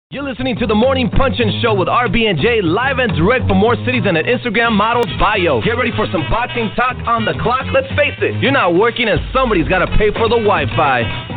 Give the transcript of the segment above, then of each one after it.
You're listening to the Morning Punchin' Show with RB and Jae, live and direct from more cities than an Instagram model's bio. Get ready for some boxing talk on the clock. Let's face it, you're not working and somebody's got to pay for the Wi-Fi.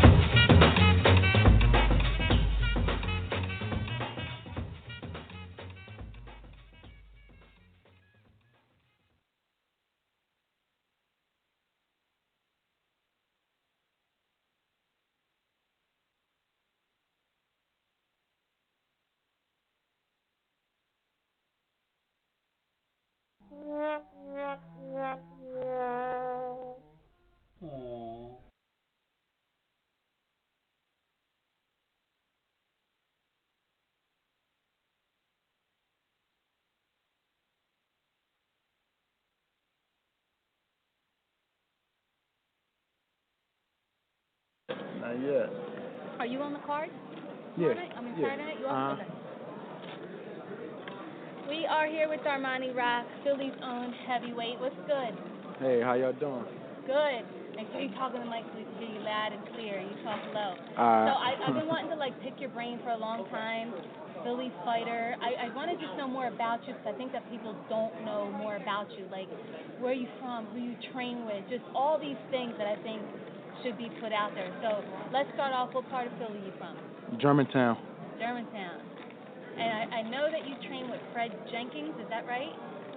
Not yet. Are you on the card? Yeah. Friday night? You are? Okay. We are here with Darmani Rock, Philly's own heavyweight. What's good? Hey, how y'all doing? Good. Make sure you talk in the mic so we can hear you loud and clear. You talk low. So I've been wanting to pick your brain for a long time. Philly fighter. I want to just know more about you because I think that people don't know more about you. Like, where are you from? Who you train with? Just all these things that I think should be put out there. So let's start off. What part of Philly are you from? Germantown. And I know that you train with Fred Jenkins. Is that right?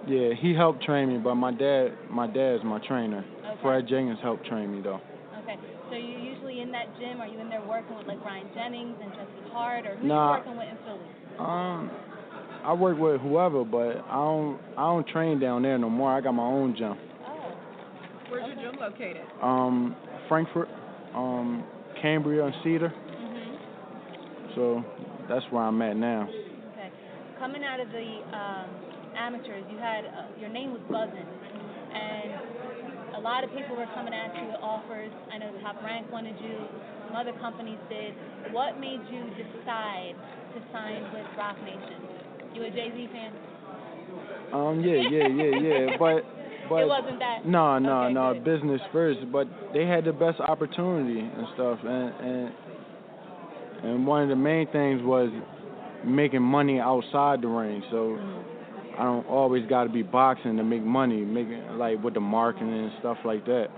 Yeah, he helped train me, but my dad is my trainer. Okay. Fred Jenkins helped train me though. Okay. So you're usually in that gym? Are you in there working with Ryan Jennings and Jesse Hart, or who are you working with in Philly? I work with whoever, but I don't train down there no more. I got my own gym. Oh. Where's your gym located? Frankfurt, Cambria, and Cedar. Mhm. So that's where I'm at now. Okay. Coming out of the amateurs, you had your name was buzzing, and a lot of people were coming at you with offers. I know Top Rank wanted you, some other companies did. What made you decide to sign with Rock Nation? You a Jay-Z fan? Yeah. But it wasn't that. No, Okay, business first. But they had the best opportunity and stuff, and one of the main things was making money outside the ring. So I don't always got to be boxing to make money, with the marketing and stuff like that.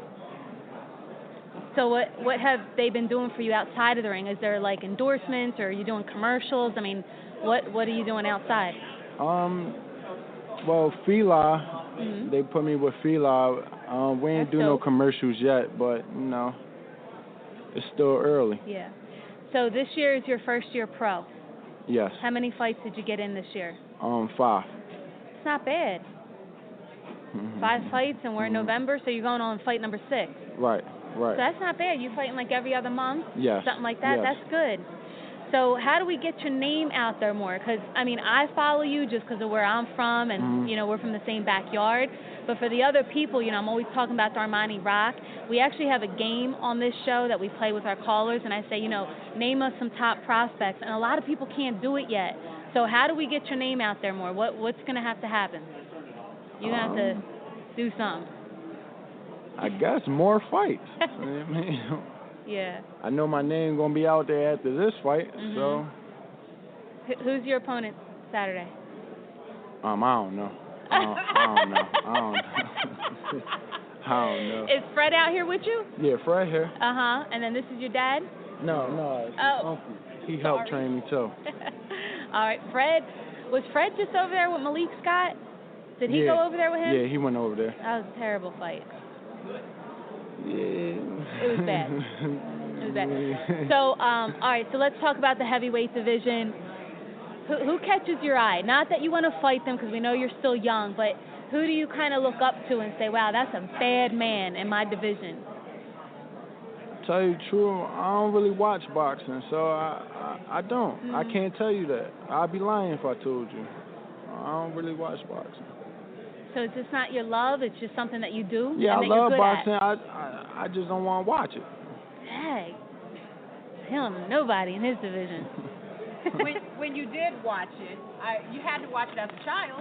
So what have they been doing for you outside of the ring? Is there endorsements, or are you doing commercials? I mean, what are you doing outside? Well, Fila, they put me with Fila. We ain't do no commercials yet, but it's still early. Yeah. So this year is your first year pro. Yes. How many fights did you get in this year? 5. It's not bad. 5 fights, and we're in November, so you're going on fight number 6. Right. So that's not bad. You fighting every other month? Yes. Something like that? Yes. That's good. So how do we get your name out there more? Because, I follow you just because of where I'm from, and, we're from the same backyard. But for the other people, I'm always talking about Darmani Rock. We actually have a game on this show that we play with our callers, and I say, name us some top prospects. And a lot of people can't do it yet. So how do we get your name out there more? What's going to have to happen? You're going to have to do something. I guess more fights. Yeah. I know my name going to be out there after this fight, so. Who's your opponent Saturday? I don't know. I don't know. Is Fred out here with you? Yeah, Fred here. And then this is your dad? No, it's uncle. He helped train me too. All right, was Fred just over there with Malik Scott? Did he go over there with him? Yeah, he went over there. That was a terrible fight. Yeah. It was bad. So, all right, so let's talk about the heavyweight division. Who catches your eye? Not that you want to fight them because we know you're still young, but who do you kind of look up to and say, wow, that's a bad man in my division? Tell you the truth, I don't really watch boxing, so I don't. I can't tell you that. I'd be lying if I told you. I don't really watch boxing. So it's just not your love? It's just something that you do? Yeah, and I that love you're good boxing. At? I just don't want to watch it. Hey, he don't know nobody in his division. when you did watch it, you had to watch it as a child.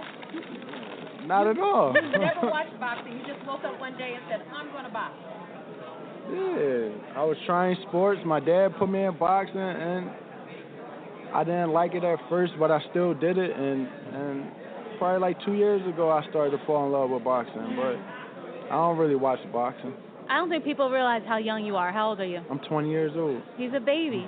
Not at all. You never watched boxing. You just woke up one day and said, I'm going to box. Yeah, I was trying sports. My dad put me in boxing, and I didn't like it at first, but I still did it, and probably like 2 years ago I started to fall in love with boxing, but I don't really watch boxing. I don't think people realize how young you are. How old are you? I'm 20 years old. He's a baby.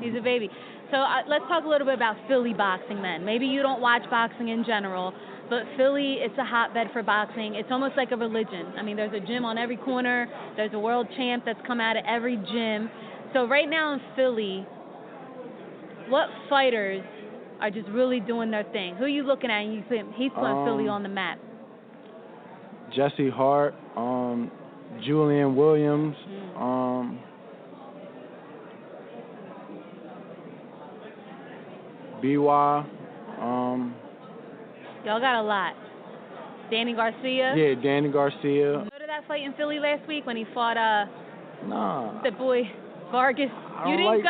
He's a baby. So let's talk a little bit about Philly boxing then. Maybe you don't watch boxing in general, but Philly, it's a hotbed for boxing. It's almost like a religion. I mean, there's a gym on every corner. There's a world champ that's come out of every gym. So right now in Philly, what fighters are just really doing their thing? Who are you looking at and you think he's putting Philly on the map? Jesse Hart, Julian Williams, BY. Y'all got a lot. Danny Garcia. Yeah, Danny Garcia. You go to that fight in Philly last week when he fought Nah. the boy Vargas. You didn't go?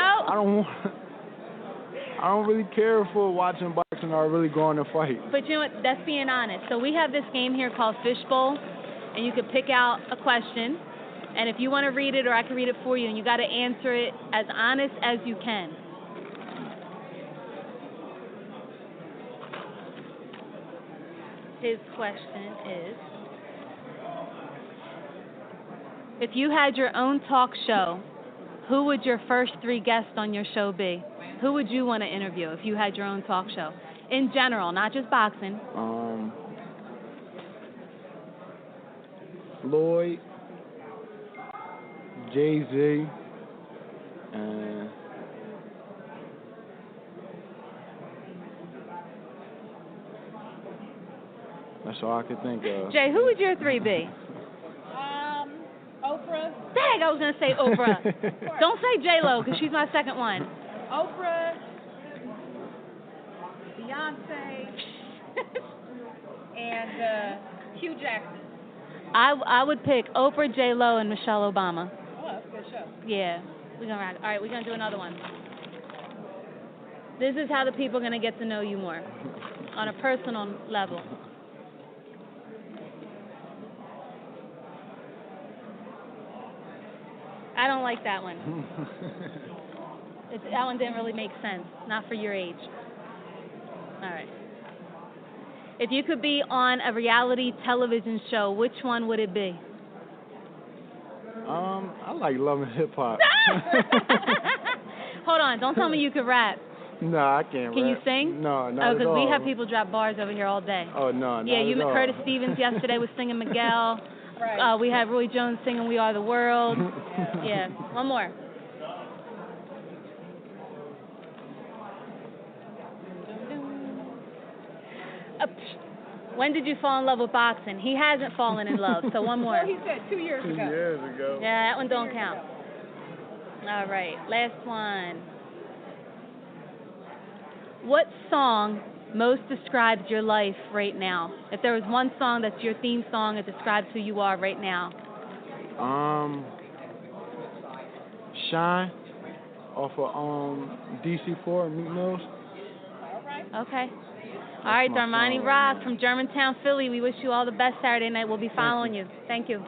I don't really care for watching boxing or really going to fight. But you know what? That's being honest. So we have this game here called Fishbowl, and you can pick out a question, and if you want to read it or I can read it for you, and you got to answer it as honest as you can. His question is, if you had your own talk show, who would your first 3 guests on your show be? Who would you want to interview if you had your own talk show? In general, not just boxing. Floyd, Jay-Z, and that's all I could think of. Jay, who would your 3 be? Oprah. Dang, I was going to say Oprah. Don't say J-Lo, because she's my second one. Oprah, Beyonce, and Hugh Jackson. I would pick Oprah, J-Lo, and Michelle Obama. Oh, that's a good show. Yeah, we're gonna rock. All right, we're gonna do another one. This is how the people are gonna get to know you more, on a personal level. I don't like that one. That one didn't really make sense. Not for your age. All right. If you could be on a reality television show, which one would it be? I like Love and Hip Hop. Hold on. Don't tell me you could rap. No, I can't Can rap. you sing? No, not at all. because we have people drop bars over here all day. Oh, no, not Yeah, you at all. Curtis Stevens yesterday was singing Miguel. Right. We had Roy Jones singing We Are the World. Yeah. One more. When did you fall in love with boxing? He hasn't fallen in love, so one more. Well, he said 2 years ago. 2 years ago. Yeah, that one don't count. All right, last one. What song most describes your life right now? If there was one song that's your theme song that describes who you are right now. Shine off of DC4 Meat Mills. All right. Okay. All right, Darmani Rock from Germantown, Philly. We wish you all the best Saturday night. We'll be following you. Thank you.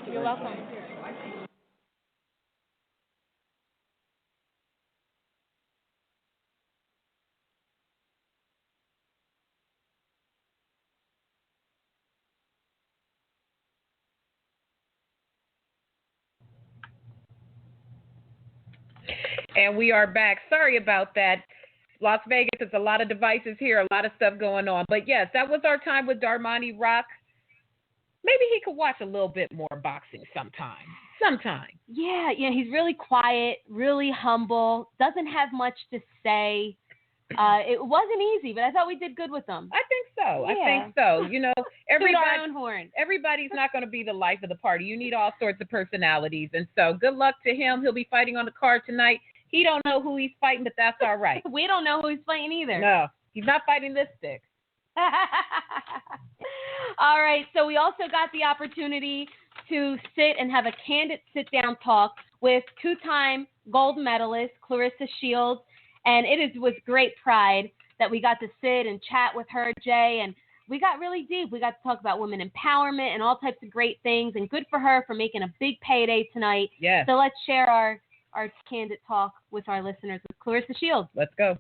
You're welcome. And we are back. Sorry about that. Las Vegas, it's a lot of devices here, a lot of stuff going on. But yes, that was our time with Darmani Rock. Maybe he could watch a little bit more boxing sometime. Yeah, he's really quiet, really humble, doesn't have much to say. It wasn't easy, but I thought we did good with him. I think so. Yeah. I think so. You know, Our own horn. everybody's not going to be the life of the party. You need all sorts of personalities. And so good luck to him. He'll be fighting on the card tonight. He don't know who he's fighting, but that's all right. We don't know who he's fighting either. No, he's not fighting this stick. All right, so we also got the opportunity to sit and have a candid sit-down talk with 2-time gold medalist Claressa Shields, and it is with great pride that we got to sit and chat with her, Jay, and we got really deep. We got to talk about women empowerment and all types of great things, and good for her for making a big payday tonight. Yes. So let's share our candid talk with our listeners with Claressa Shields. Let's go.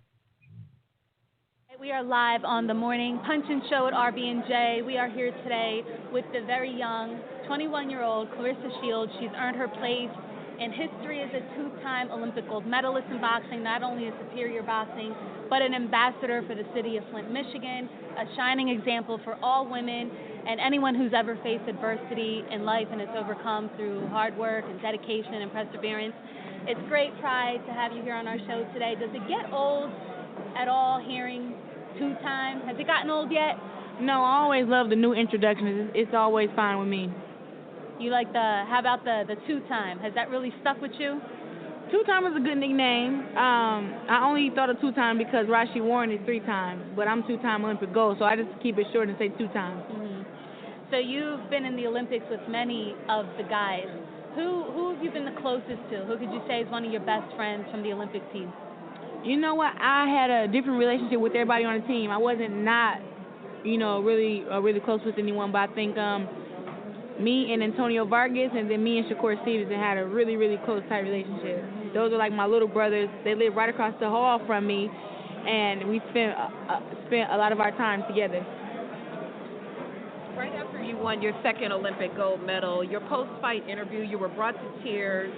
We are live on the Morning Punch and Show at RB Jae. We are here today with the very young 21-year-old Claressa Shields. She's earned her place in history as a two-time Olympic gold medalist in boxing, not only in superior boxing, but an ambassador for the city of Flint, Michigan, a shining example for all women and anyone who's ever faced adversity in life and it's overcome through hard work and dedication and perseverance. It's great pride to have you here on our show today. Does it get old at all hearing two-time? Has it gotten old yet? No, I always love the new introductions. It's always fine with me. You like how about the two-time? Has that really stuck with you? Two-time is a good nickname. I only thought of two-time because Rashi Warren is three times, but I'm two-time Olympic gold, so I just keep it short and say two times. Mm-hmm. So you've been in the Olympics with many of the guys. Who have you been the closest to? Who could you say is one of your best friends from the Olympic team? You know what? I had a different relationship with everybody on the team. I wasn't really close with anyone, but I think me and Antonio Vargas and then me and Shakur Stevenson had a really, really close, tight relationship. Those are like my little brothers. They live right across the hall from me, and we spent a lot of our time together. Right after you won your second Olympic gold medal, your post-fight interview, you were brought to tears.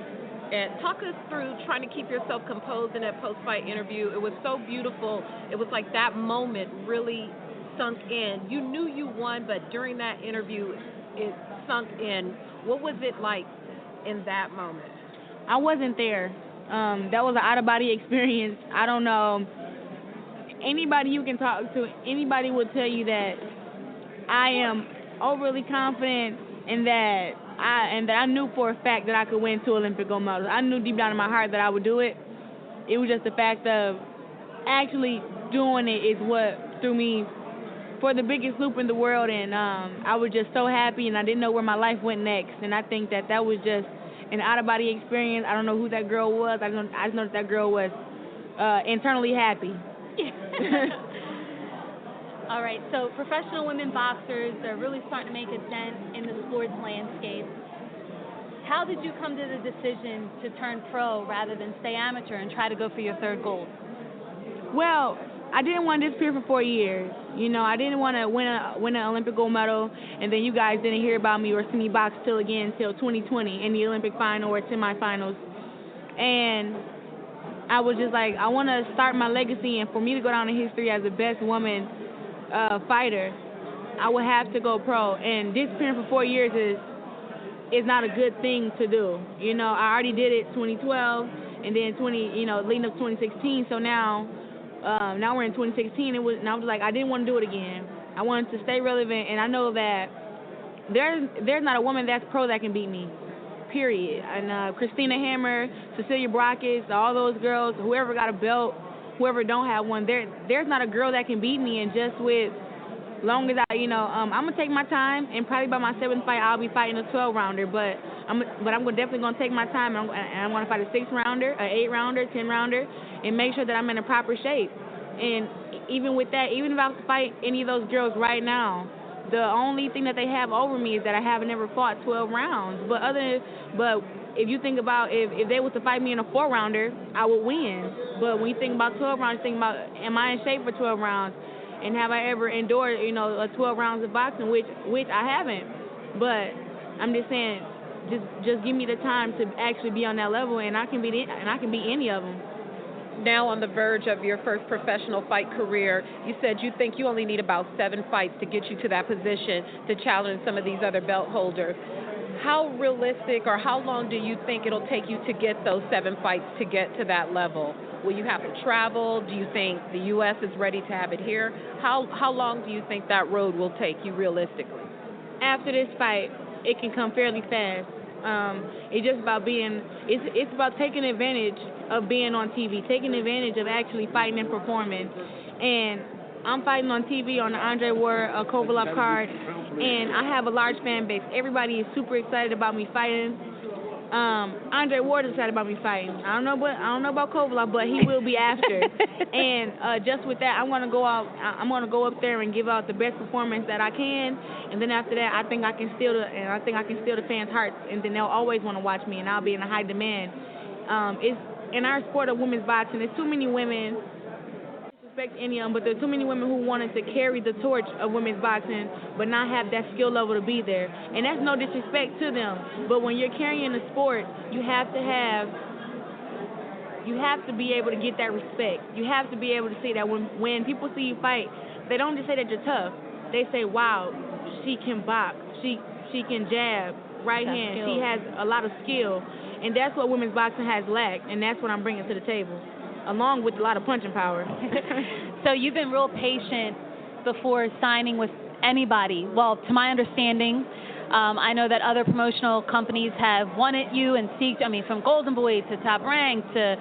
And talk us through trying to keep yourself composed in that post-fight interview. It was so beautiful. It was like that moment really sunk in. You knew you won, but during that interview, it sunk in. What was it like in that moment? I wasn't there. That was an out-of-body experience. I don't know. Anybody you can talk to, anybody will tell you that I am overly confident in that I knew for a fact that I could win 2 Olympic gold medals. I knew deep down in my heart that I would do it. It was just the fact of actually doing it is what threw me for the biggest loop in the world, and I was just so happy, and I didn't know where my life went next. And I think that was just an out-of-body experience. I don't know who that girl was. I just know that girl was internally happy. All right, so professional women boxers, they're really starting to make a dent in the sports landscape. How did you come to the decision to turn pro rather than stay amateur and try to go for your third gold? Well, I didn't want to disappear for 4 years. I didn't want to win an Olympic gold medal, and then you guys didn't hear about me or see me box till 2020 in the Olympic final or semifinals. And I was just like, I want to start my legacy, and for me to go down in history as the best woman fighter, I would have to go pro. And disappearing for 4 years is not a good thing to do. I already did it 2012, and then leading up to 2016. So now we're in 2016. And I was like, I didn't want to do it again. I wanted to stay relevant, and I know that there's not a woman that's pro that can beat me. Period. And Christina Hammer, Cecilia Brakes, all those girls, whoever got a belt, whoever don't have one, there's not a girl that can beat me. And just with long as I'm gonna take my time, and probably by my 7th fight I'll be fighting a 12-rounder. But I'm definitely gonna take my time, and I'm gonna fight a 6-rounder, an 8-rounder, 10-rounder, and make sure that I'm in a proper shape. And even with that, even if I was to fight any of those girls right now, the only thing that they have over me is that I haven't ever fought 12 rounds. But if you think about if they was to fight me in a 4-rounder, I would win. But when you think about 12 rounds, think about, am I in shape for 12 rounds? And have I ever endured, 12 rounds of boxing, which I haven't. But I'm just saying, just give me the time to actually be on that level, and I can beat any of them. Now on the verge of your first professional fight career, you said you think you only need about 7 fights to get you to that position to challenge some of these other belt holders. How realistic, or how long do you think it'll take you to get those 7 fights to get to that level? Will you have to travel? Do you think the U.S. is ready to have it here? How long do you think that road will take you realistically? After this fight, it can come fairly fast. It's just about it's about taking advantage of being on TV, taking advantage of actually fighting and performing. And I'm fighting on TV on the Andre Ward Kovalev card, and I have a large fan base. Everybody is super excited about me fighting. Andre Ward is excited about me fighting. I don't know about Kovalev, but he will be after. And just with that, I'm gonna go up there and give out the best performance that I can. And then after that, I think I can steal the fans' hearts, and then they'll always want to watch me, and I'll be in a high demand. It's in our sport of women's boxing. There's too many women. disrespect any of them, but there's too many women who wanted to carry the torch of women's boxing, but not have that skill level to be there. And that's no disrespect to them. But when you're carrying the sport, you have to be able to get that respect. You have to be able to see that when people see you fight, they don't just say that you're tough. They say, wow, she can box. She can jab, right hand. She has a lot of skill. And that's what women's boxing has lacked, and that's what I'm bringing to the table, along with a lot of punching power. So you've been real patient before signing with anybody. Well, to my understanding, I know that other promotional companies have wanted you and from Golden Boy to Top Rank to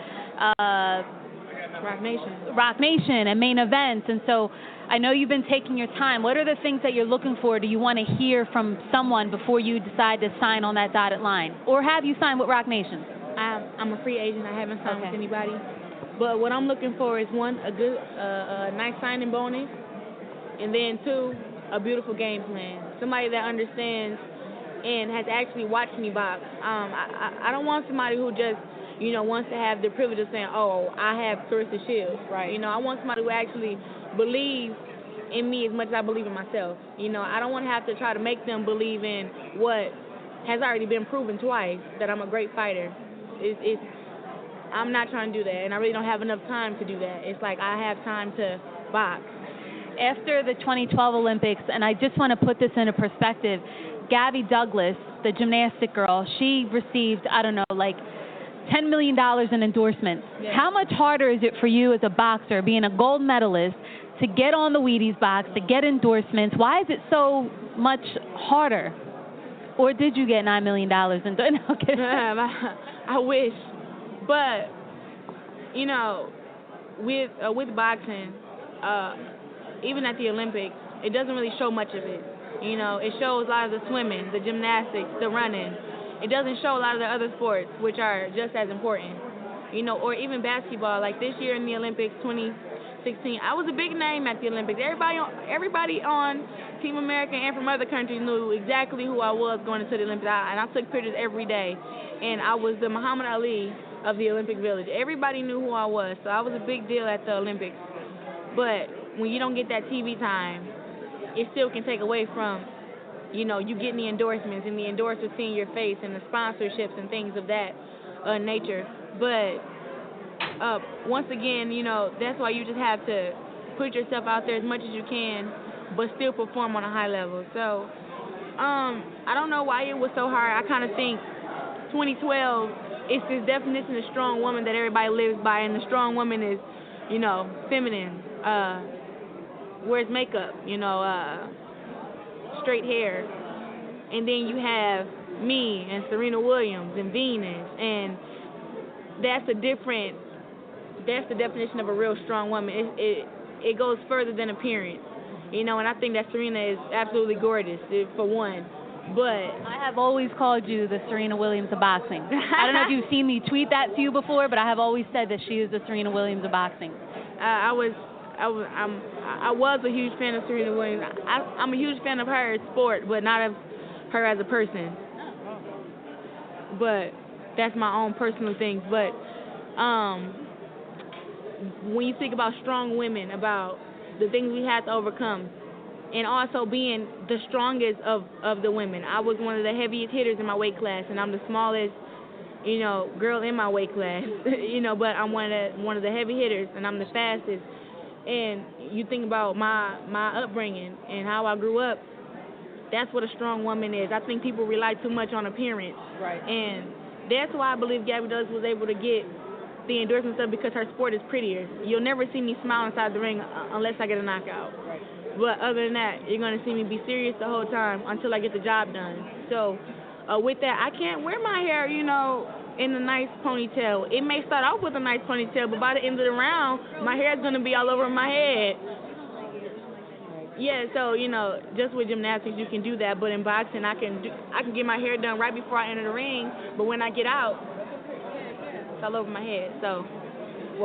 Rock Nation and Main Events. And so I know you've been taking your time. What are the things that you're looking for? Do you want to hear from someone before you decide to sign on that dotted line? Or have you signed with Rock Nation? I'm a free agent. I haven't signed with anybody. But what I'm looking for is, one, a nice signing bonus, and then two, a beautiful game plan. Somebody that understands and has actually watched me box. I don't want somebody who just, wants to have the privilege of saying, oh, I have Claressa Shields. Right. I want somebody who actually believes in me as much as I believe in myself. I don't want to have to try to make them believe in what has already been proven twice, that I'm a great fighter. I'm not trying to do that, and I really don't have enough time to do that. It's like I have time to box. After the 2012 Olympics, and I just want to put this into perspective, Gabby Douglas, the gymnastic girl, she received, $10 million in endorsements. Yeah. How much harder is it for you as a boxer, being a gold medalist, to get on the Wheaties box, to get endorsements? Why is it so much harder? Or did you get $9 million in? No, I wish. But, with boxing, even at the Olympics, it doesn't really show much of it. It shows a lot of the swimming, the gymnastics, the running. It doesn't show a lot of the other sports, which are just as important. Or even basketball. Like this year in the Olympics, 2016, I was a big name at the Olympics. Everybody on Team America and from other countries knew exactly who I was going into the Olympics. And I took pictures every day. And I was the Muhammad Ali of the Olympic Village. Everybody knew who I was. So I was a big deal at the Olympics. But when you don't get that TV time, it still can take away from, you getting the endorsements and the endorsers seeing your face and the sponsorships and things of that nature. But once again, that's why you just have to put yourself out there as much as you can, but still perform on a high level. So I don't know why it was so hard. I kind of think 2012, it's this definition of strong woman that everybody lives by, and the strong woman is, feminine, wears makeup, straight hair. And then you have me and Serena Williams and Venus, and that's the definition of a real strong woman. It goes further than appearance, and I think that Serena is absolutely gorgeous, for one. But I have always called you the Serena Williams of boxing. I don't know if you've seen me tweet that to you before, but I have always said that she is the Serena Williams of boxing. I was a huge fan of Serena Williams. I'm a huge fan of her as sport, but not of her as a person. But that's my own personal things. But when you think about strong women, about the things we had to overcome, and also being the strongest of the women. I was one of the heaviest hitters in my weight class, and I'm the smallest, girl in my weight class, but I'm one of the heavy hitters, and I'm the fastest. And you think about my upbringing and how I grew up, that's what a strong woman is. I think people rely too much on appearance. Right. And that's why I believe Gabby Douglas was able to get the endorsement stuff, because her sport is prettier. You'll never see me smile inside the ring unless I get a knockout. Right. But other than that, you're going to see me be serious the whole time until I get the job done. So with that, I can't wear my hair, in a nice ponytail. It may start off with a nice ponytail, but by the end of the round, my hair is going to be all over my head. Yeah, so, just with gymnastics, you can do that. But in boxing, I can get my hair done right before I enter the ring. But when I get out, it's all over my head. So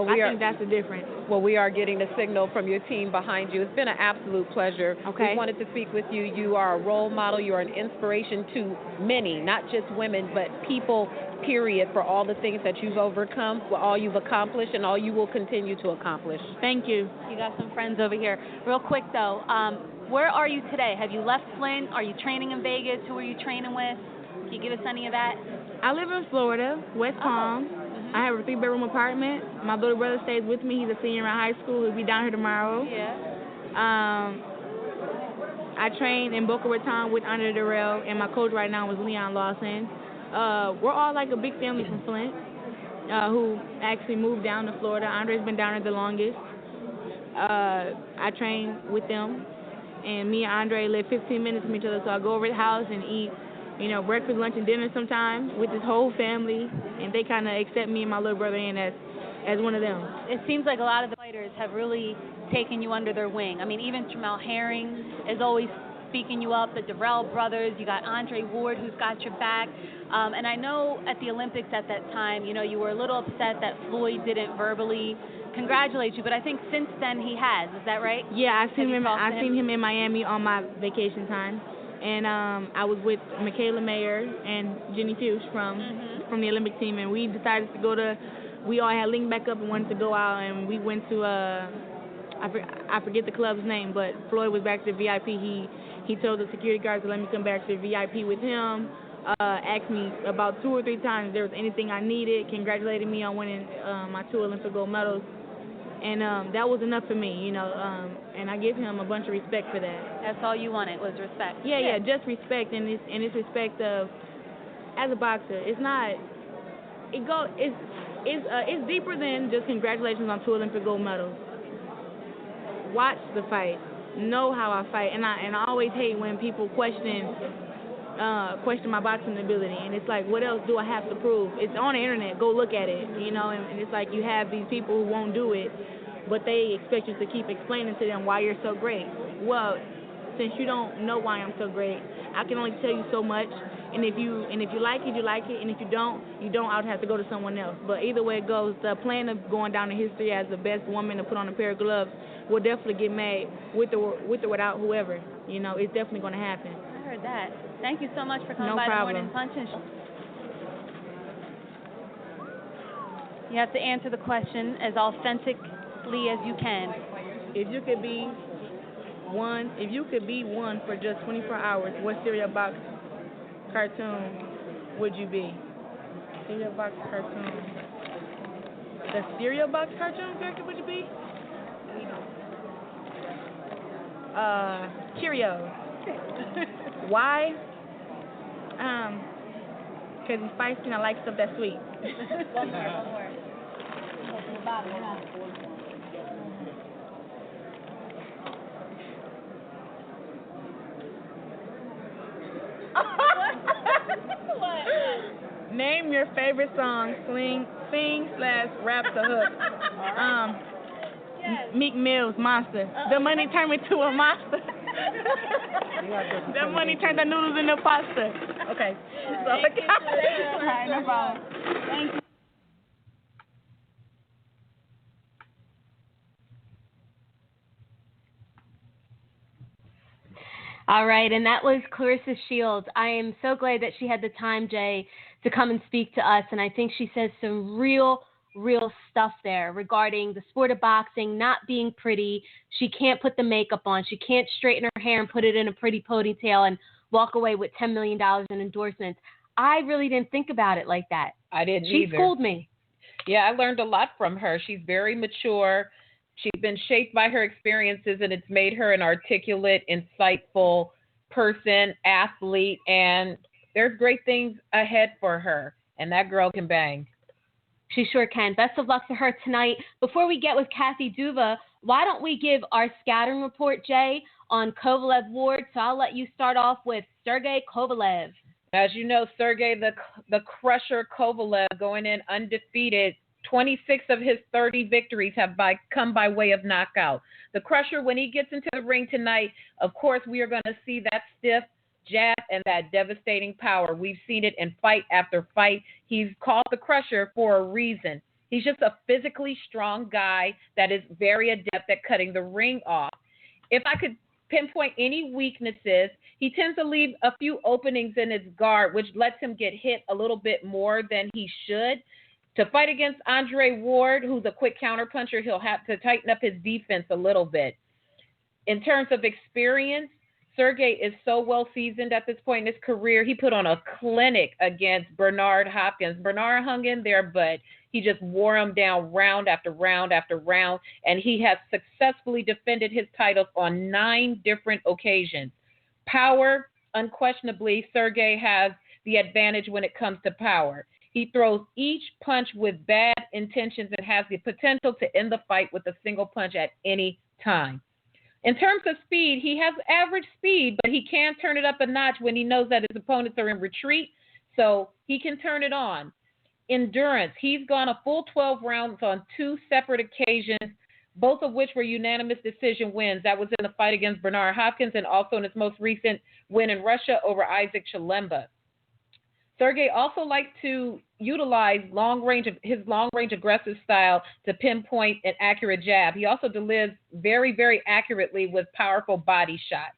I think that's the difference. Well, we are getting the signal from your team behind you. It's been an absolute pleasure. Okay. We wanted to speak with you. You are a role model. You are an inspiration to many, not just women, but people, period, for all the things that you've overcome, for all you've accomplished, and all you will continue to accomplish. Thank you. You got some friends over here. Real quick, though, where are you today? Have you left Flint? Are you training in Vegas? Who are you training with? Can you give us any of that? I live in Florida, West Palm. I have a 3-bedroom apartment. My little brother stays with me. He's a senior in high school. He'll be down here tomorrow. Yeah. I train in Boca Raton with Andre Durrell, and my coach right now is Leon Lawson. We're all like a big family from Flint who actually moved down to Florida. Andre's been down there the longest. I train with them, and me and Andre live 15 minutes from each other, so I go over to the house and eat breakfast, lunch, and dinner sometimes with this whole family, and they kind of accept me and my little brother in as one of them. It seems like a lot of the fighters have really taken you under their wing. I mean, even Jamel Herring is always speaking you up, the Durrell brothers, you got Andre Ward who's got your back. And I know at the Olympics at that time, you were a little upset that Floyd didn't verbally congratulate you, but I think since then he has. Is that right? Yeah, I've seen him in Miami on my vacation time. And I was with Michaela Mayer and Jenny Fuchs from the Olympic team, and we decided to we all had linked back up and wanted to go out, and we went to, I forget the club's name, but Floyd was back to VIP. He told the security guards to let me come back to VIP with him, asked me about 2 or 3 times if there was anything I needed, congratulated me on winning my 2 Olympic gold medals. And that was enough for me, and I give him a bunch of respect for that. That's all you wanted was respect. Yeah, just respect, and it's respect of, as a boxer, it's not, it's deeper than just congratulations on 2 Olympic gold medals. Watch the fight, know how I fight, and I always hate when people question my boxing ability, and it's like, what else do I have to prove? It's on the internet, go look at it, and it's like you have these people who won't do it, but they expect you to keep explaining to them why you're so great. Well, since you don't know why I'm so great, I can only tell you so much, and if you like it, you like it, and if you don't, I would have to go to someone else. But either way it goes, the plan of going down in history as the best woman to put on a pair of gloves will definitely get made with or without whoever. It's definitely going to happen. I heard that. Thank you so much for coming by the Morning Punch. You have to answer the question as authentically as you can. If you could be one for just 24 hours, what cereal box cartoon would you be? Cereal box cartoon. The cereal box cartoon character would you be? Cheerios. Why? Because he's spicy and I like stuff that's sweet. One more. Name your favorite song, sing/rap the hook. Yes. Meek Mill's Monster. The money turned me to a monster. The money turned the noodles into pasta. Okay. Thank you. All right, no problem. Thank you. All right, and that was Claressa Shields. I am so glad that she had the time, Jay, to come and speak to us, and I think she says some real stuff there regarding the sport of boxing not being pretty. She can't put the makeup on. She can't straighten her hair and put it in a pretty ponytail and walk away with $10 million in endorsements. I really didn't think about it like that. I didn't She either. schooled me. Yeah, I learned a lot from her. She's very mature. She's been shaped by her experiences, and it's made her an articulate, insightful person, athlete, and there's great things ahead for her, and that girl can bang. She sure can. Best of luck to her tonight. Before we get with Kathy Duva, why don't we give our scouting report, Jay, on Kovalev Ward? So I'll let you start off with Sergey Kovalev. As you know, Sergey the Crusher Kovalev going in undefeated. 26 of his 30 victories have come by way of knockout. The Crusher, when he gets into the ring tonight, of course, we are going to see that stiff jab and that devastating power. We've seen it in fight after fight. He's called the Crusher for a reason. He's just a physically strong guy that is very adept at cutting the ring off. If I could pinpoint any weaknesses, he tends to leave a few openings in his guard, which lets him get hit a little bit more than he should. To fight against Andre Ward, who's a quick counterpuncher, he'll have to tighten up his defense a little bit. In terms of experience, Sergey is so well seasoned at this point in his career. He put on a clinic against Bernard Hopkins. Bernard hung in there, but he just wore him down round after round after round, and he has successfully defended his titles on 9 different occasions. Power, unquestionably, Sergey has the advantage when it comes to power. He throws each punch with bad intentions and has the potential to end the fight with a single punch at any time. In terms of speed, he has average speed, but he can turn it up a notch when he knows that his opponents are in retreat, so he can turn it on. Endurance, he's gone a full 12 rounds on 2 separate occasions, both of which were unanimous decision wins. That was in the fight against Bernard Hopkins and also in his most recent win in Russia over Isaac Chilemba. Sergey also likes to utilize his long-range aggressive style to pinpoint an accurate jab. He also delivers very, very accurately with powerful body shots.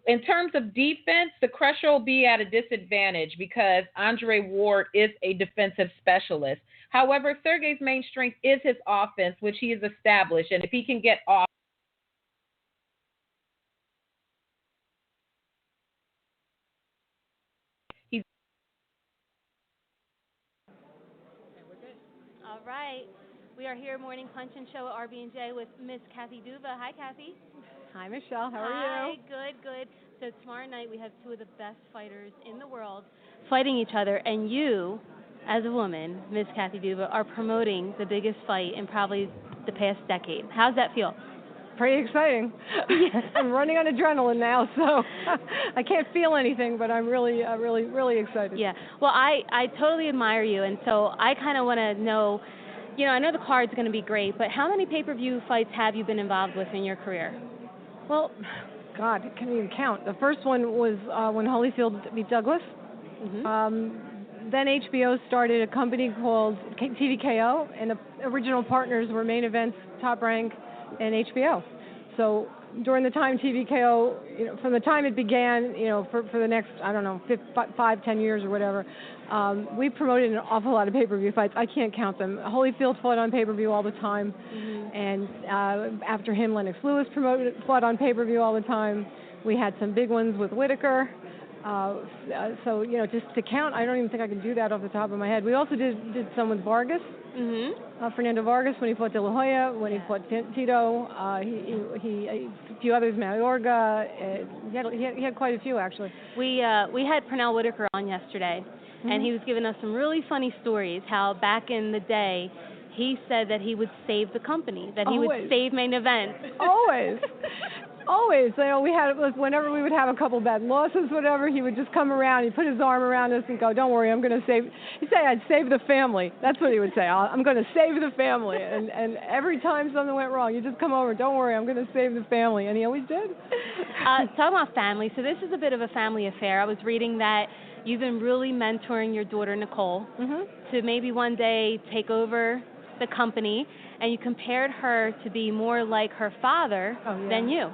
In terms of defense, the Crusher will be at a disadvantage because Andre Ward is a defensive specialist. However, Sergey's main strength is his offense, which he has established, and if he can get off, All right. We are here Morning Punch and Show at RB Jae with Miss Kathy Duva. Hi, Kathy. Hi, Michelle. How are Hi, you? good. So tomorrow night we have 2 of the best fighters in the world fighting each other, and you, as a woman, Miss Kathy Duva, are promoting the biggest fight in probably the past decade. How's that feel? Pretty exciting. I'm running on adrenaline now, so I can't feel anything, but I'm really excited. Yeah. Well, I totally admire you, and so I kind of want to know, I know the card's going to be great, but how many pay-per-view fights have you been involved with in your career? Well, God, I can't even count. The first one was when Holyfield beat Douglas. Mm-hmm. Then HBO started a company called TVKO, and the original partners were Main Events, Top Rank, and HBO. So during the time TVKO, from the time it began, for the next, 5-10 years or whatever, we promoted an awful lot of pay-per-view fights. I can't count them. Holyfield fought on pay-per-view all the time, mm-hmm. and after him, Lennox Lewis fought on pay-per-view all the time. We had some big ones with Whitaker. So, just to count, I don't even think I can do that off the top of my head. We also did some with Vargas, mm-hmm. Fernando Vargas, when he fought De La Hoya, when he fought Tito, a few others, Mayorga. He had quite a few, actually. We had Pernell Whitaker on yesterday, mm-hmm. and he was giving us some really funny stories, how back in the day, he said that he would save the company, that he would save Main Event. Always. Always. Whenever we would have a couple bad losses, whatever, he would just come around, he'd put his arm around us and go, "Don't worry, I'm going to save," he'd say, "I'd save the family." That's what he would say. "I'm going to save the family." And every time something went wrong, you just come over, "Don't worry, I'm going to save the family." And he always did. Talking about family, so this is a bit of a family affair. I was reading that you've been really mentoring your daughter, Nicole, mm-hmm. to maybe one day take over the company, and you compared her to be more like her father than you.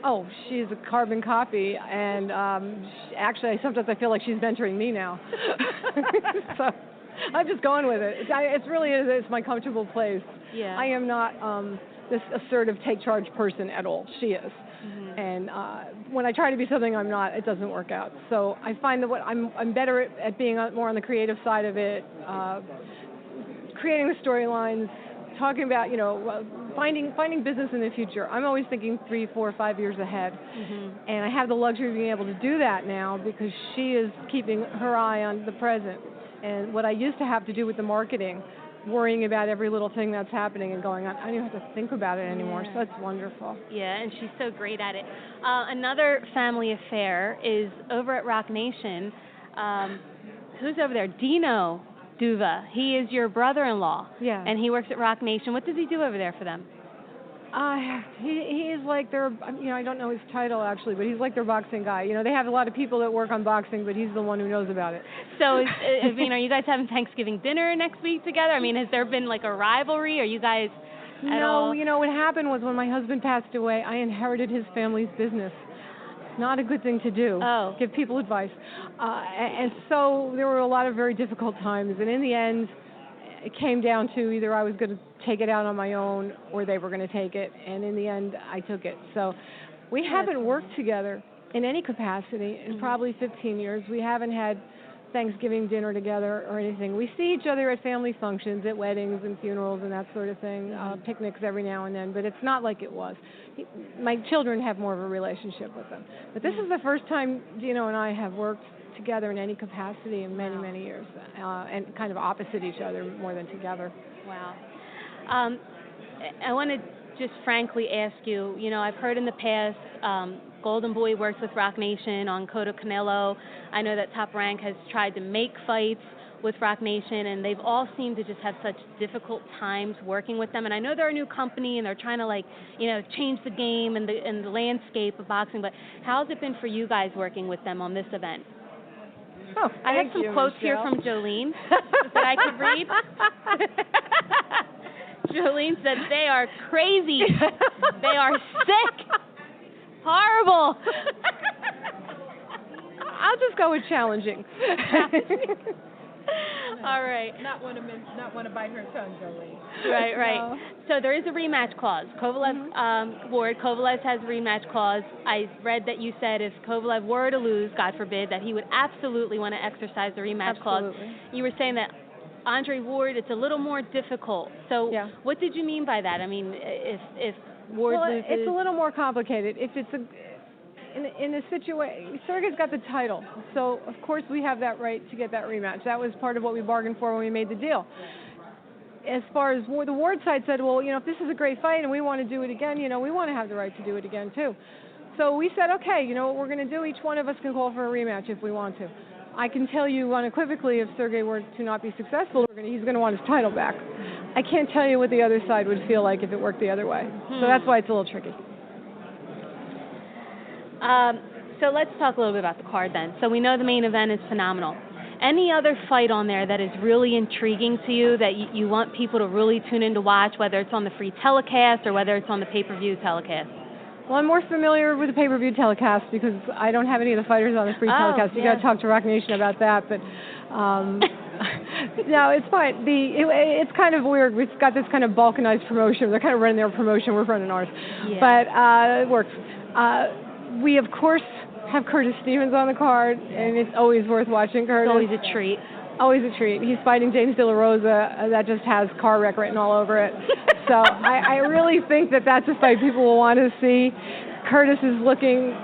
Oh, she's a carbon copy, and actually, sometimes I feel like she's mentoring me now. So I'm just going with it. It's my comfortable place. Yeah. I am not this assertive, take charge person at all. She is. Mm-hmm. And when I try to be something I'm not, it doesn't work out. So I find that I'm better at being more on the creative side of it, creating the storylines, talking about, finding business in the future. I'm always thinking 3, 4, 5 years ahead. Mm-hmm. And I have the luxury of being able to do that now because she is keeping her eye on the present. And what I used to have to do with the marketing, worrying about every little thing that's happening and going on, I don't have to think about it anymore. Yeah. So it's wonderful. Yeah, and she's so great at it. Another family affair is over at Rock Nation. Who's over there? Dino Duva. He is your brother-in-law. Yeah. And he works at Rock Nation. What does he do over there for them? He is like their, I don't know his title actually, but he's like their boxing guy. They have a lot of people that work on boxing, but he's the one who knows about it. So, are you guys having Thanksgiving dinner next week together? I mean, has there been like a rivalry? Are you guys at all? No, what happened was when my husband passed away, I inherited his family's business. Not a good thing to do. Oh. Give people advice. And so there were a lot of very difficult times, and in the end, it came down to either I was going to take it out on my own or they were going to take it, and in the end, I took it. So we haven't worked together in any capacity in probably 15 years. We haven't had Thanksgiving dinner together or anything. We see each other at family functions, at weddings and funerals and that sort of thing, picnics every now and then, but it's not like it was. My children have more of a relationship with them. But this is the first time Gino and I have worked together in any capacity in many, many years, and kind of opposite each other more than together. Wow. I want to just frankly ask you, I've heard in the past Golden Boy works with Rock Nation on Cotto Canelo. I know that Top Rank has tried to make fights with Rock Nation, and they've all seemed to just have such difficult times working with them. And I know they're a new company, and they're trying to change the game and the landscape of boxing. But how's it been for you guys working with them on this event? Oh, I have some quotes here from Jolene that I could read. Jolene said, "They are crazy. They are sick. Horrible." I'll just go with challenging. All right. Not want to bite her tongue, Jolene. Right. No. So there is a rematch clause. Kovalev has a rematch clause. I read that you said if Kovalev were to lose, God forbid, that he would absolutely want to exercise the rematch clause. You were saying that Andre Ward, it's a little more difficult. So what did you mean by that? I mean, if Ward loses... it's a little more complicated. If it's in a situation, Sergey's got the title, so of course we have that right to get that rematch. That was part of what we bargained for when we made the deal. As far as the Ward side said, well, if this is a great fight and we want to do it again, we want to have the right to do it again too. So we said, okay, what we're going to do, each one of us can call for a rematch if we want to. I can tell you unequivocally, if Sergey were to not be successful, he's going to want his title back. I can't tell you what the other side would feel like if it worked the other way. So that's why it's a little tricky. So let's talk a little bit about the card then. So we know the main event is phenomenal. Any other fight on there that is really intriguing to you that you want people to really tune in to watch, whether it's on the free telecast or whether it's on the pay-per-view telecast? Well, I'm more familiar with the pay-per-view telecast because I don't have any of the fighters on the free telecast. You got to talk to Rock Nation about that, but no, it's fine. It's kind of weird. We've got this kind of balkanized promotion. They're kind of running their promotion. We're running ours, but it works. We of course have Curtis Stevens on the card, and it's always worth watching Curtis. It's always a treat. Always a treat. He's fighting James De La Rosa. That just has car wreck written all over it. So I really think that's a fight people will want to see. Curtis is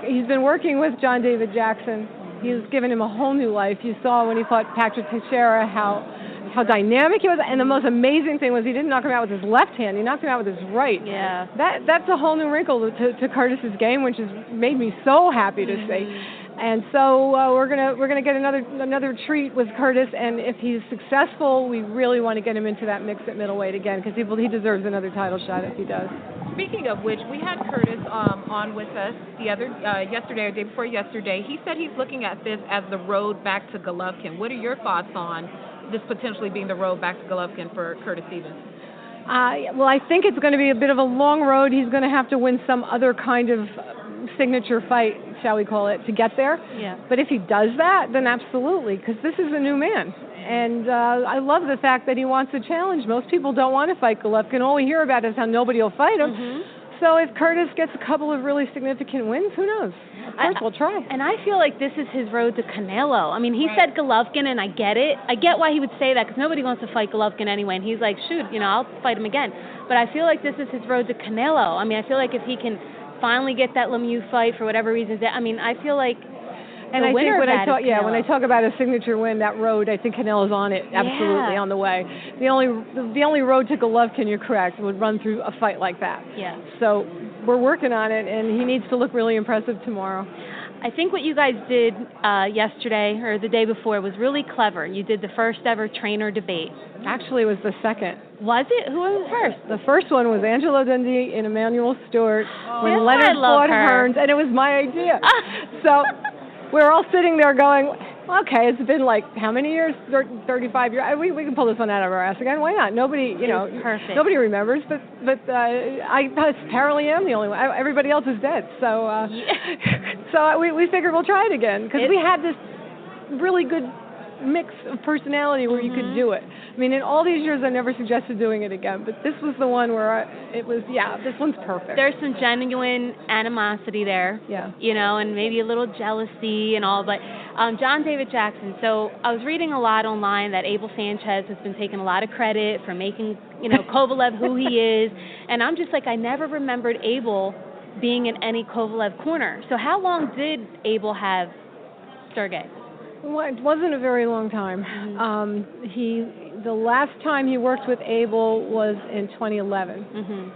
he's been working with John David Jackson. He's given him a whole new life. You saw when he fought Patrick Teixeira how dynamic he was. And the most amazing thing was he didn't knock him out with his left hand. He knocked him out with his right. Yeah. That's a whole new wrinkle to Curtis's game, which has made me so happy to see. And so we're gonna get another treat with Curtis, and if he's successful, we really want to get him into that mix at middleweight again because he deserves another title shot if he does. Speaking of which, we had Curtis on with us yesterday or day before yesterday. He said he's looking at this as the road back to Golovkin. What are your thoughts on this potentially being the road back to Golovkin for Curtis Stevens? Well, I think it's going to be a bit of a long road. He's going to have to win some other kind of signature fight, shall we call it, to get there. Yeah. But if he does that, then absolutely, because this is a new man. And I love the fact that he wants a challenge. Most people don't want to fight Golovkin. All we hear about is how nobody will fight him. Mm-hmm. So if Curtis gets a couple of really significant wins, who knows? Of course, we'll try. And I feel like this is his road to Canelo. I mean, he said Golovkin, and I get it. I get why he would say that, because nobody wants to fight Golovkin anyway. And he's like, shoot, I'll fight him again. But I feel like this is his road to Canelo. I mean, I feel like if he can finally get that Lemieux fight for whatever reasons, I mean, I feel like and I think when I talk about a signature win, that road, I think Canelo's on it, absolutely on the way. The only road to Golovkin, you're correct, would run through a fight like that. Yeah. So we're working on it, and he needs to look really impressive tomorrow. I think what you guys did yesterday or the day before was really clever. You did the first ever trainer debate. Actually, it was the second. Was it? Who was first? The first one was Angelo Dundee and Emmanuel Stewart when Yes, Leonard I love fought her. Hearns, and it was my idea. So we're all sitting there going, okay, it's been like how many years? 35 years. We can pull this one out of our ass again. Why not? Nobody, perfect. nobody remembers. But I apparently am the only one. Everybody else is dead. So so we figured we'll try it again because we had this really good mix of personality where you could do it. I mean, in all these years, I never suggested doing it again, but this was the one where this one's perfect. There's some genuine animosity there, and maybe a little jealousy and all, but John David Jackson, so I was reading a lot online that Abel Sanchez has been taking a lot of credit for making, Kovalev who he is, and I'm just like, I never remembered Abel being in any Kovalev corner. So how long did Abel have Sergey? Well, it wasn't a very long time. The last time he worked with Abel was in 2011.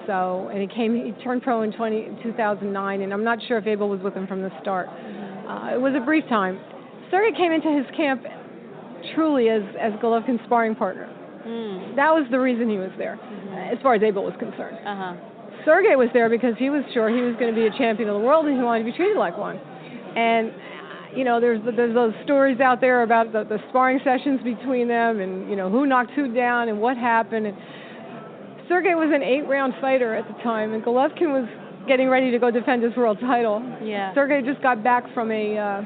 So, and he turned pro in 2009, and I'm not sure if Abel was with him from the start. It was a brief time. Sergey came into his camp truly as Golovkin's sparring partner. That was the reason he was there, as far as Abel was concerned. Sergey was there because he was sure he was going to be a champion of the world, and he wanted to be treated like one. And there's those stories out there about the sparring sessions between them and, who knocked who down and what happened. And Sergey was an 8-round fighter at the time, and Golovkin was getting ready to go defend his world title. Yeah. Sergey just got back from a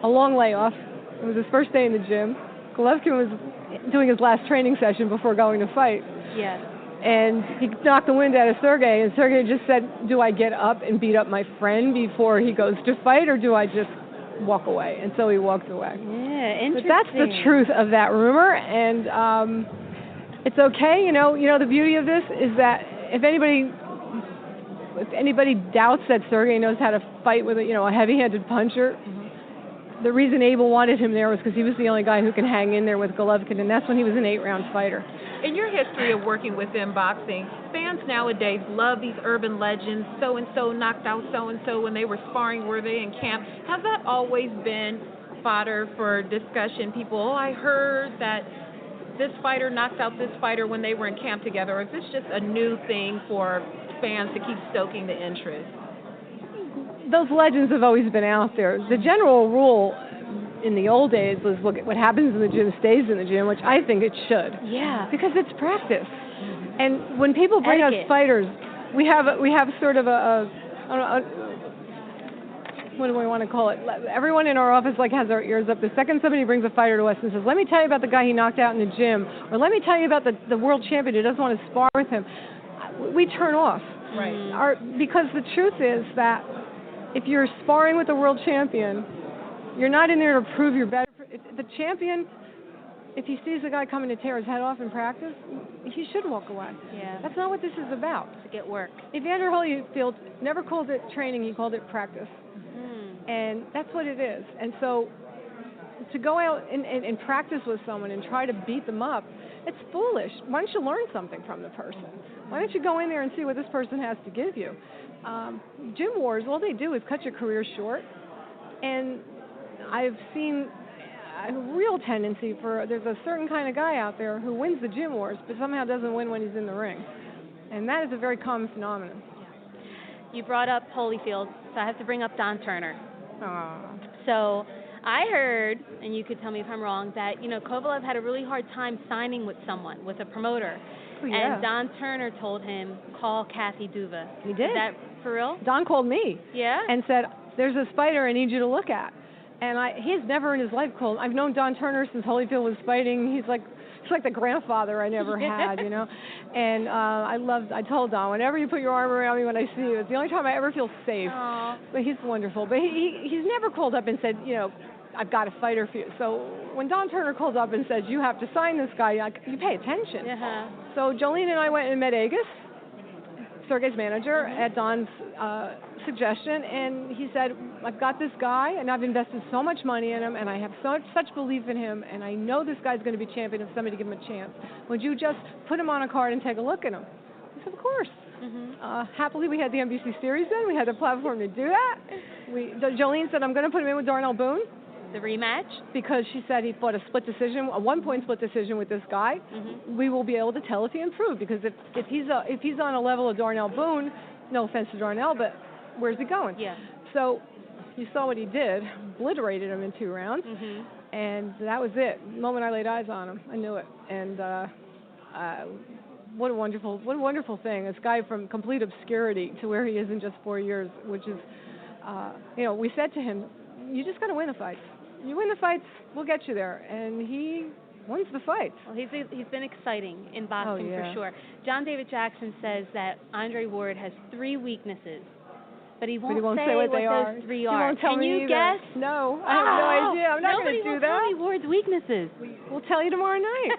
long layoff. It was his first day in the gym. Golovkin was doing his last training session before going to fight. Yeah. And he knocked the wind out of Sergey, and Sergey just said, do I get up and beat up my friend before he goes to fight, or do I just walk away? And so he walked away. Yeah, interesting. But that's the truth of that rumor, and it's okay. The beauty of this is that if anybody doubts that Sergey knows how to fight with a heavy-handed puncher, the reason Abel wanted him there was because he was the only guy who can hang in there with Golovkin, and that's when he was an 8-round fighter. In your history of working within boxing, fans nowadays love these urban legends. So-and-so knocked out so-and-so when they were sparring. Were they in camp? Has that always been fodder for discussion? People, I heard that this fighter knocked out this fighter when they were in camp together. Or is this just a new thing for fans to keep stoking the interest? Those legends have always been out there. The general rule in the old days was what happens in the gym stays in the gym, which I think it should. Yeah. Because it's practice. And when people bring us fighters, we have sort of what do we want to call it? Everyone in our office has our ears up. The second somebody brings a fighter to us and says, let me tell you about the guy he knocked out in the gym, or let me tell you about the world champion who doesn't want to spar with him, we turn off. Right. Because the truth is that if you're sparring with a world champion, you're not in there to prove you're better. The champion, if he sees a guy coming to tear his head off in practice, he should walk away. Yeah. That's not what this is about. To get work. Evander Holyfield never called it training, he called it practice. And that's what it is. And so to go out and practice with someone and try to beat them up, it's foolish. Why don't you learn something from the person? Why don't you go in there and see what this person has to give you? Gym wars, all they do is cut your career short. And I've seen a real tendency there's a certain kind of guy out there who wins the gym wars, but somehow doesn't win when he's in the ring. And that is a very common phenomenon. You brought up Holyfield, so I have to bring up Don Turner. Aww. So I heard, and you could tell me if I'm wrong, that, Kovalev had a really hard time signing with someone, with a promoter. Oh, yeah. And Don Turner told him, call Kathy Duva. He did. Is that for real? Don called me. Yeah? And said, there's a fighter I need you to look at. And he's never in his life called. I've known Don Turner since Holyfield was fighting. He's like the grandfather I never had, And I told Don, whenever you put your arm around me when I see you, it's the only time I ever feel safe. Aww. But he's wonderful. But he's never called up and said, I've got a fighter for you. So when Don Turner calls up and says, you have to sign this guy, you pay attention. Uh-huh. So Jolene and I went and met Agus, Sergey's manager, at Don's suggestion, and he said, I've got this guy, and I've invested so much money in him, and I have such belief in him, and I know this guy's going to be champion if somebody give him a chance. Would you just put him on a card and take a look at him? I said, of course. Happily, we had the NBC series then. We had the platform to do that. Jolene said, I'm going to put him in with Darnell Boone. The rematch? Because she said he fought a 1-point split decision with this guy. We will be able to tell if he improved, because if he's on a level of Darnell Boone, no offense to Darnell, but where's he going? Yeah. So you saw what he did, obliterated him in 2 rounds, and that was it. The moment I laid eyes on him, I knew it. And what a wonderful thing. This guy from complete obscurity to where he is in just 4 years, which is, we said to him, you just got to win the fights. You win the fights, we'll get you there. And he wins the fights. Well, he's been exciting in boxing for sure. John David Jackson says that Andre Ward has 3 weaknesses, but he won't say what those 3 are. He won't tell me Can you either. guess? No, I have no idea. I'm not going to do that. Nobody will tell me Ward's weaknesses. We'll tell you tomorrow night.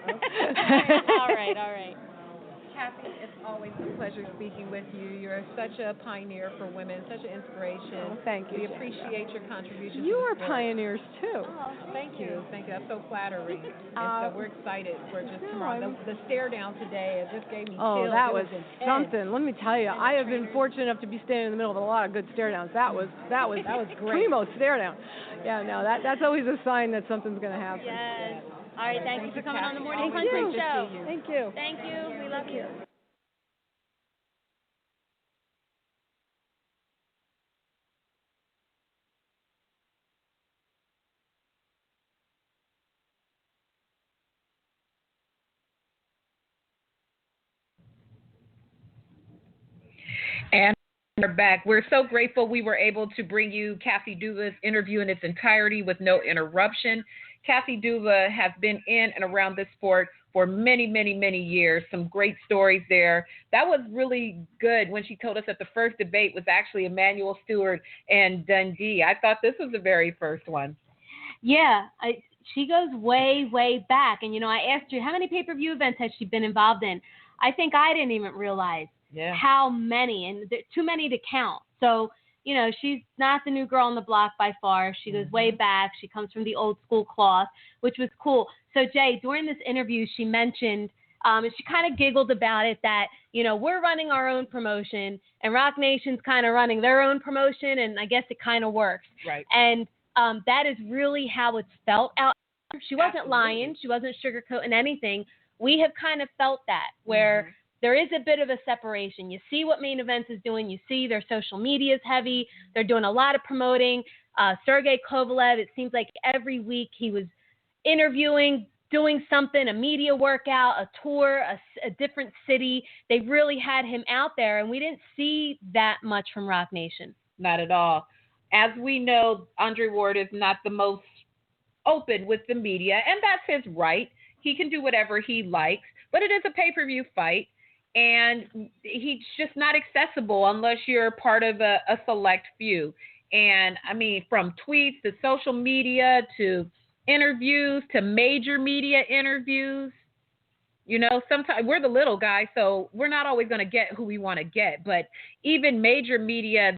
All right. Kathy, it's always a pleasure speaking with you. You're such a pioneer for women, such an inspiration. Oh, thank you. We appreciate your contributions. You are pioneers too. Oh, thank you. That's so flattering. And so we're excited for just tomorrow. The stare down today, it just gave me chills. That was something. Let me tell you, I have been fortunate enough to be standing in the middle of a lot of good stare downs. That was great. Primo stare down. Yeah, no, that's always a sign that something's going to happen. Yes. All right, thank you for coming on the Morning Thank Punch you. Show. Thank you. Thank you. We love you. And we're back. We're so grateful we were able to bring you Kathy Duva's interview in its entirety with no interruption. Kathy Duva has been in and around this sport for many, many, many years. Some great stories there. That was really good when she told us that the first debate was actually Emmanuel Stewart and Dundee. I thought this was the very first one. Yeah, she goes way, way back. And, I asked her, how many pay-per-view events has she been involved in? I think I didn't even realize how many, and too many to count. So, she's not the new girl on the block by far. She goes way back. She comes from the old school cloth, which was cool. So, Jay, during this interview, she mentioned, and she kind of giggled about it, that, we're running our own promotion and Rock Nation's kind of running their own promotion, and I guess it kind of works. Right. And that is really how it's felt out there. She wasn't lying. She wasn't sugarcoating anything. We have kind of felt that, where there is a bit of a separation. You see what Main Events is doing. You see their social media is heavy. They're doing a lot of promoting. Sergey Kovalev, it seems like every week he was interviewing, doing something, a media workout, a tour, a different city. They really had him out there, and we didn't see that much from Rock Nation. Not at all. As we know, Andre Ward is not the most open with the media, and that's his right. He can do whatever he likes, but it is a pay-per-view fight. And he's just not accessible unless you're part of a select few. And, from tweets to social media to interviews to major media interviews, sometimes we're the little guy, so we're not always going to get who we want to get. But even major media